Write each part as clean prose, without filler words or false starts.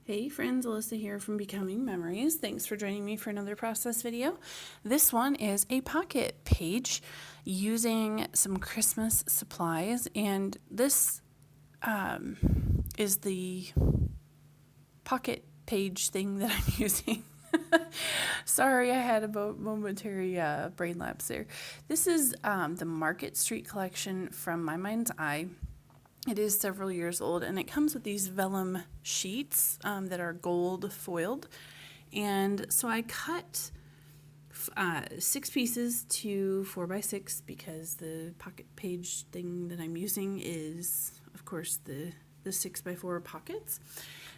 Hey friends, Alyssa here from Becoming Memories. Thanks for joining me for another process video. This one is a pocket page using some Christmas supplies, and this is the pocket page thing that I'm using. Sorry, I had a momentary brain lapse there. This is the Market Street collection from My Mind's Eye. It is several years old, and it comes with these vellum sheets that are gold foiled. And so I cut 6 pieces to 4x6 because the pocket page thing that I'm using is, of course, the 6x4 pockets.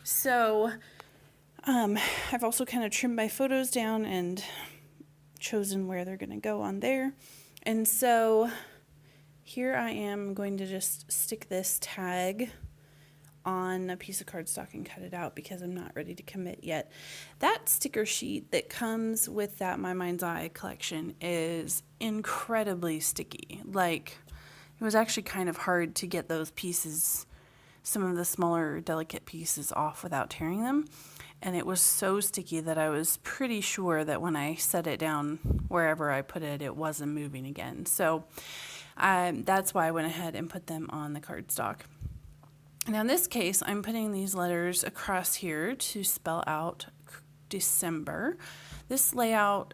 So I've also kind of trimmed my photos down and chosen where they're going to go on there. And so here I am going to just stick this tag on a piece of cardstock and cut it out because I'm not ready to commit yet. That sticker sheet that comes with that My Mind's Eye collection is incredibly sticky. Like, it was actually kind of hard to get those pieces, some of the smaller, delicate pieces off without tearing them. And it was so sticky that I was pretty sure that when I set it down wherever I put it, it wasn't moving again. So that's why I went ahead and put them on the cardstock. Now in this case, I'm putting these letters across here to spell out December. This layout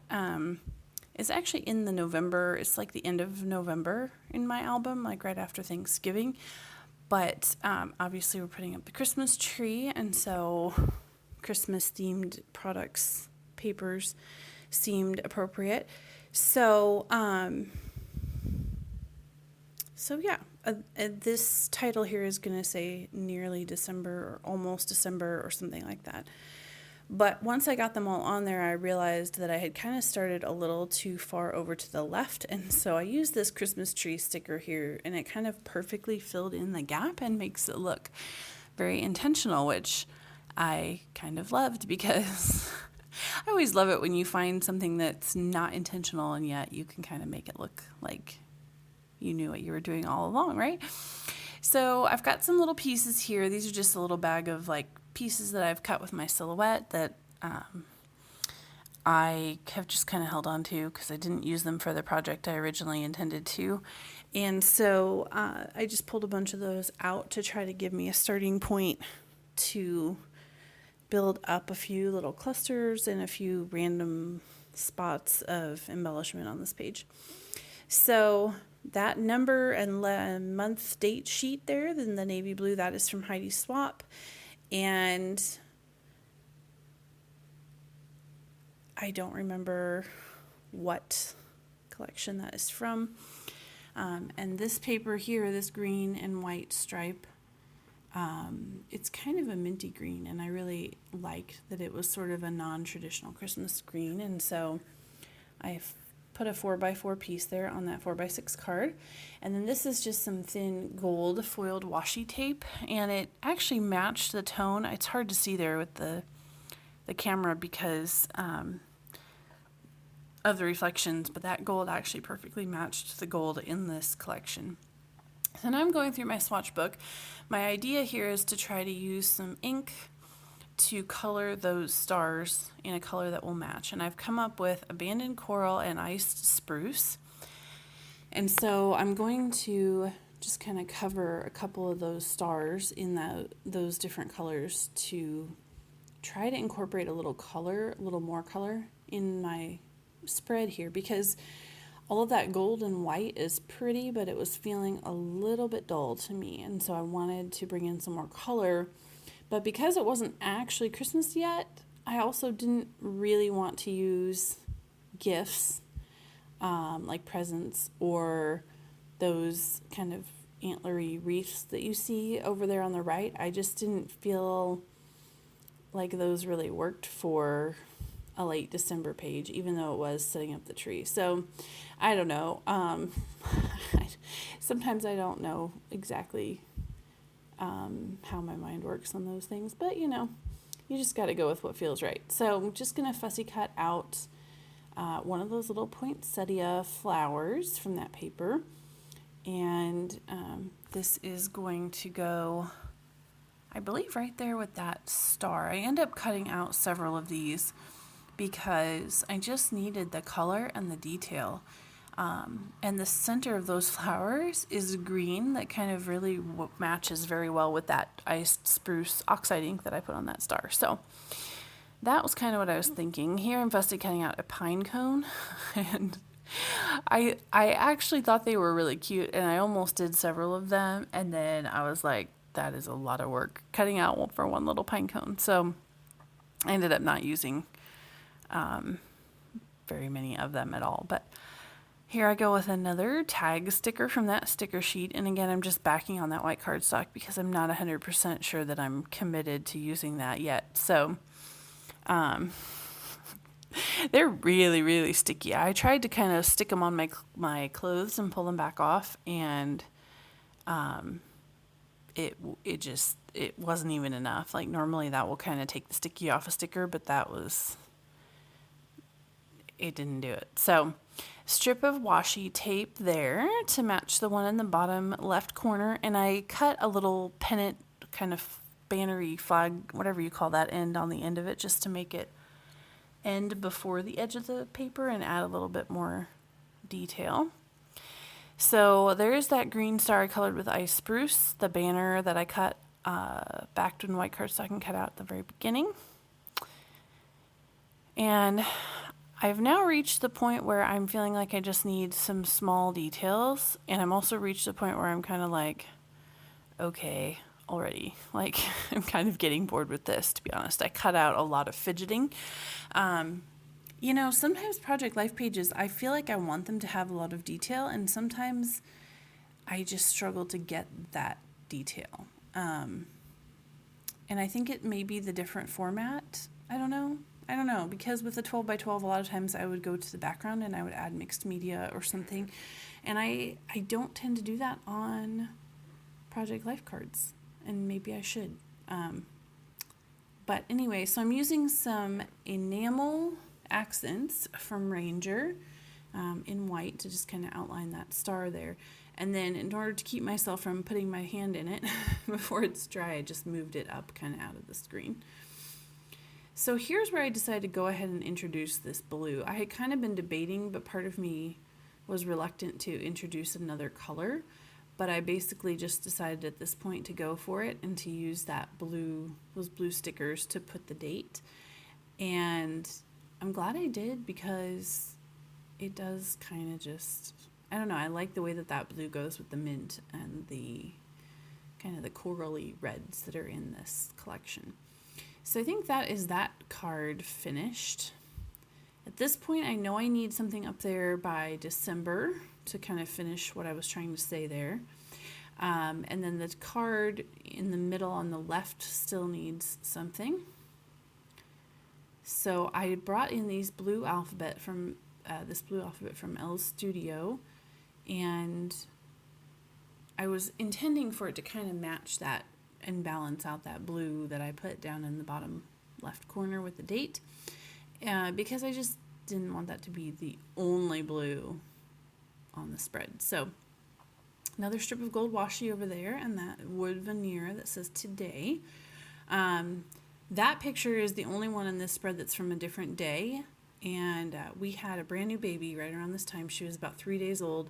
is actually in the November, it's like the end of November in my album, like right after Thanksgiving. But obviously we're putting up the Christmas tree, and so Christmas themed products, papers seemed appropriate. So yeah, this title here is going to say nearly December or almost December or something like that. But once I got them all on there, I realized that I had kind of started a little too far over to the left. And so I used this Christmas tree sticker here, and it kind of perfectly filled in the gap and makes it look very intentional, which I kind of loved because I always love it when you find something that's not intentional and yet you can kind of make it look like you knew what you were doing all along, right? So I've got some little pieces here. These are just a little bag of like pieces that I've cut with my silhouette that I have just kind of held on to because I didn't use them for the project I originally intended to. And so I just pulled a bunch of those out to try to give me a starting point to build up a few little clusters and a few random spots of embellishment on this page. So that number and month date sheet there, then the navy blue, that is from Heidi Swapp. And I don't remember what collection that is from. And this paper here, this green and white stripe, it's kind of a minty green, and I really like that it was sort of a non-traditional Christmas green. And so I've put a 4x4 piece there on that 4x6 card. And then this is just some thin gold foiled washi tape, and it actually matched the tone. It's hard to see there with the camera because of the reflections, but that gold actually perfectly matched the gold in this collection. So now I'm going through my swatch book. My idea here is to try to use some ink to color those stars in a color that will match. And I've come up with abandoned coral and iced spruce. And so I'm going to just kind of cover a couple of those stars in those different colors to try to incorporate a little more color in my spread here, because all of that gold and white is pretty, but it was feeling a little bit dull to me. And so I wanted to bring in some more color. But because it wasn't actually Christmas yet, I also didn't really want to use gifts, like presents or those kind of antlery wreaths that you see over there on the right. I just didn't feel like those really worked for a late December page, even though it was setting up the tree. So I don't know. Sometimes I don't know exactly how my mind works on those things, but you just got to go with what feels right. So I'm just going to fussy cut out one of those little poinsettia flowers from that paper, and this is going to go I believe right there with that star. I end up cutting out several of these because I just needed the color and the detail. And the center of those flowers is green that kind of really matches very well with that iced spruce oxide ink that I put on that star. So that was kind of what I was thinking. Here I'm fussy cutting out a pine cone, and I actually thought they were really cute, and I almost did several of them, and then I was like, that is a lot of work cutting out for one little pine cone. So I ended up not using very many of them at all. But here I go with another tag sticker from that sticker sheet. And again, I'm just backing on that white cardstock because I'm not 100% sure that I'm committed to using that yet. So they're really, really sticky. I tried to kind of stick them on my clothes and pull them back off, and it wasn't even enough. Like normally that will kind of take the sticky off a sticker, but it didn't do it. So strip of washi tape there to match the one in the bottom left corner, and I cut a little pennant kind of bannery flag, whatever you call that end on the end of it, just to make it end before the edge of the paper and add a little bit more detail. So there's that green star I colored with ice spruce, the banner that I cut backed in white cardstock and cut out at the very beginning. And I've now reached the point where I'm feeling like I just need some small details, and I'm also reached the point where I'm kind of like, okay, already. Like, I'm kind of getting bored with this, to be honest. I cut out a lot of fidgeting. Sometimes Project Life pages, I feel like I want them to have a lot of detail, and sometimes I just struggle to get that detail. And I think it may be the different format. I don't know, because with the 12 by 12, a lot of times I would go to the background and I would add mixed media or something. And I don't tend to do that on Project Life cards, and maybe I should. But anyway, so I'm using some enamel accents from Ranger in white to just kind of outline that star there. And then in order to keep myself from putting my hand in it before it's dry, I just moved it up kind of out of the screen. So here's where I decided to go ahead and introduce this blue. I had kind of been debating, but part of me was reluctant to introduce another color. But I basically just decided at this point to go for it and to use those blue stickers to put the date. And I'm glad I did, because it does kind of just, I don't know, I like the way that blue goes with the mint and the kind of the corally reds that are in this collection. So I think that is that card finished. At this point, I know I need something up there by December to kind of finish what I was trying to say there. And then the card in the middle on the left still needs something. So I brought in this blue alphabet from Elle Studio, and I was intending for it to kind of match that and balance out that blue that I put down in the bottom left corner with the date, because I just didn't want that to be the only blue on the spread. So another strip of gold washi over there, and that wood veneer that says today. That picture is the only one in this spread that's from a different day, and we had a brand new baby right around this time. She was about 3 days old,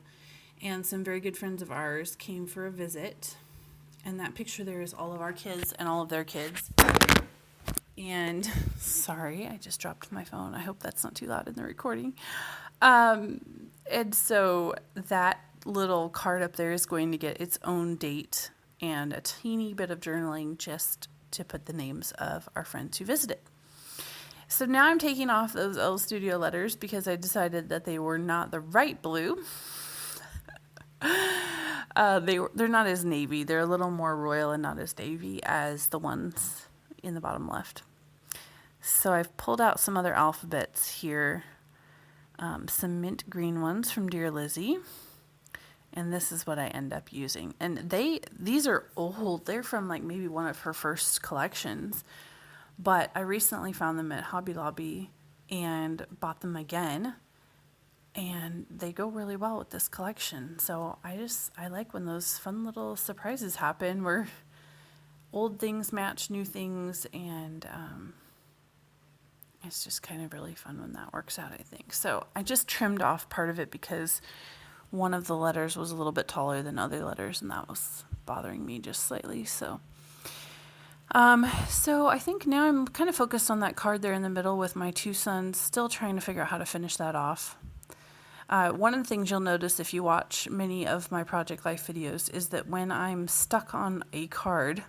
and some very good friends of ours came for a visit, and that picture there is all of our kids and all of their kids. And sorry, I just dropped my phone. I hope that's not too loud in the recording. And so that little card up there is going to get its own date and a teeny bit of journaling just to put the names of our friends who visited. So now I'm taking off those Elle Studio letters because I decided that they were not the right blue. They're not as navy. They're a little more royal and not as navy as the ones in the bottom left. So I've pulled out some other alphabets here. Some mint green ones from Dear Lizzie. And this is what I end up using. And these are old. They're from like maybe one of her first collections. But I recently found them at Hobby Lobby and bought them again. And they go really well with this collection. So I like when those fun little surprises happen where old things match new things, and it's just kind of really fun when that works out, I think. So I just trimmed off part of it because one of the letters was a little bit taller than other letters, and that was bothering me just slightly. So I think now I'm kind of focused on that card there in the middle with my two sons, still trying to figure out how to finish that off. One of the things you'll notice if you watch many of my Project Life videos is that when I'm stuck on a card,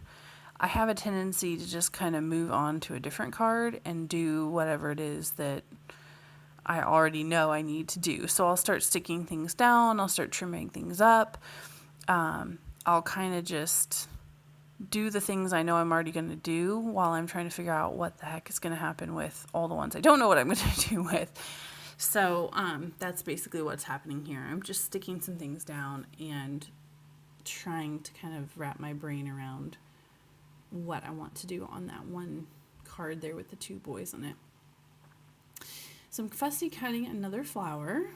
I have a tendency to just kind of move on to a different card and do whatever it is that I already know I need to do. So I'll start sticking things down, I'll start trimming things up, I'll kind of just do the things I know I'm already going to do while I'm trying to figure out what the heck is going to happen with all the ones I don't know what I'm going to do with. So that's basically what's happening here. I'm just sticking some things down and trying to kind of wrap my brain around what I want to do on that one card there with the two boys on it. So I'm fussy cutting another flower.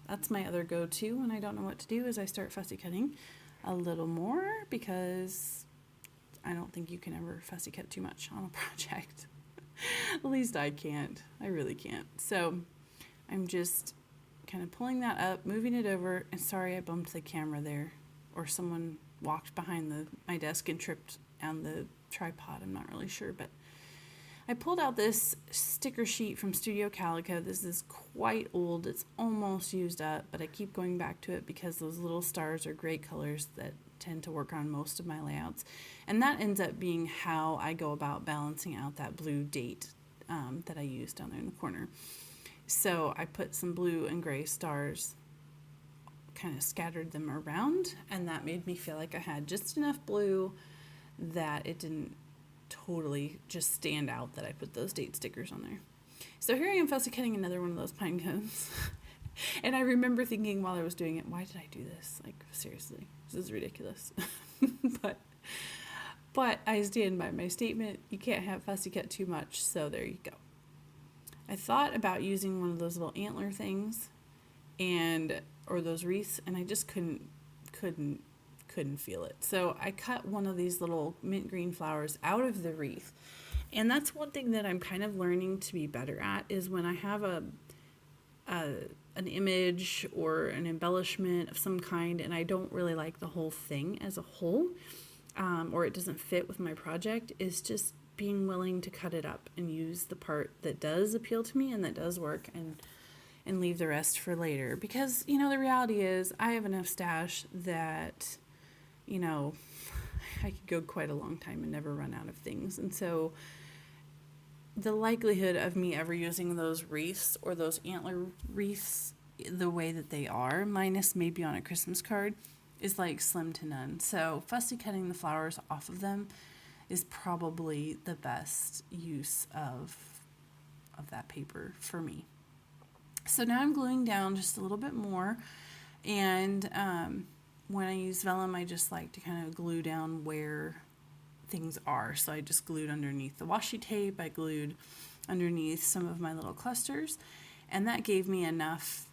That's my other go-to when I don't know what to do, is I start fussy cutting a little more, because I don't think you can ever fussy cut too much on a project. At least I can't. I really can't. So I'm just kind of pulling that up, moving it over, and sorry I bumped the camera there, or someone walked behind my desk and tripped on the tripod. I'm not really sure, but I pulled out this sticker sheet from Studio Calico. This is quite old. It's almost used up, but I keep going back to it because those little stars are great colors that tend to work on most of my layouts. And that ends up being how I go about balancing out that blue date that I used down there in the corner. So I put some blue and gray stars, kind of scattered them around, and that made me feel like I had just enough blue that it didn't totally just stand out that I put those date stickers on there. So here I am fussy cutting another one of those pine cones. And I remember thinking while I was doing it, why did I do this? Like, seriously, this is ridiculous. But I stand by my statement. You can't have fussy cut too much, so there you go. I thought about using one of those little antler things or those wreaths, and I just couldn't feel it. So I cut one of these little mint green flowers out of the wreath. And that's one thing that I'm kind of learning to be better at, is when I have an image or an embellishment of some kind and I don't really like the whole thing as a whole, or it doesn't fit with my project, is just being willing to cut it up and use the part that does appeal to me and that does work, and leave the rest for later. Because, the reality is I have enough stash that, I could go quite a long time and never run out of things. And so the likelihood of me ever using those wreaths or those antler wreaths the way that they are, minus maybe on a Christmas card, is like slim to none. So fussy cutting the flowers off of them is probably the best use of that paper for me. So now I'm gluing down just a little bit more, and when I use vellum, I just like to kind of glue down where things are. So I just glued underneath the washi tape, I glued underneath some of my little clusters, and that gave me enough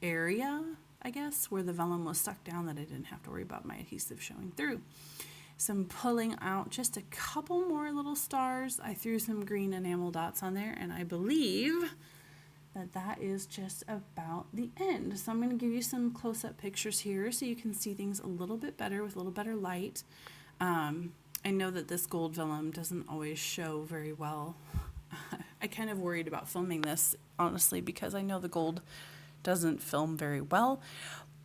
area, I guess, where the vellum was stuck down that I didn't have to worry about my adhesive showing through. So I'm pulling out just a couple more little stars. I threw some green enamel dots on there, and I believe that is just about the end. So I'm going to give you some close-up pictures here so you can see things a little bit better with a little better light. I know that this gold vellum doesn't always show very well. I kind of worried about filming this, honestly, because I know the gold doesn't film very well.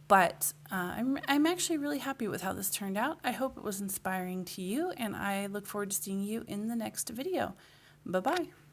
But I'm actually really happy with how this turned out. I hope it was inspiring to you, and I look forward to seeing you in the next video. Bye-bye.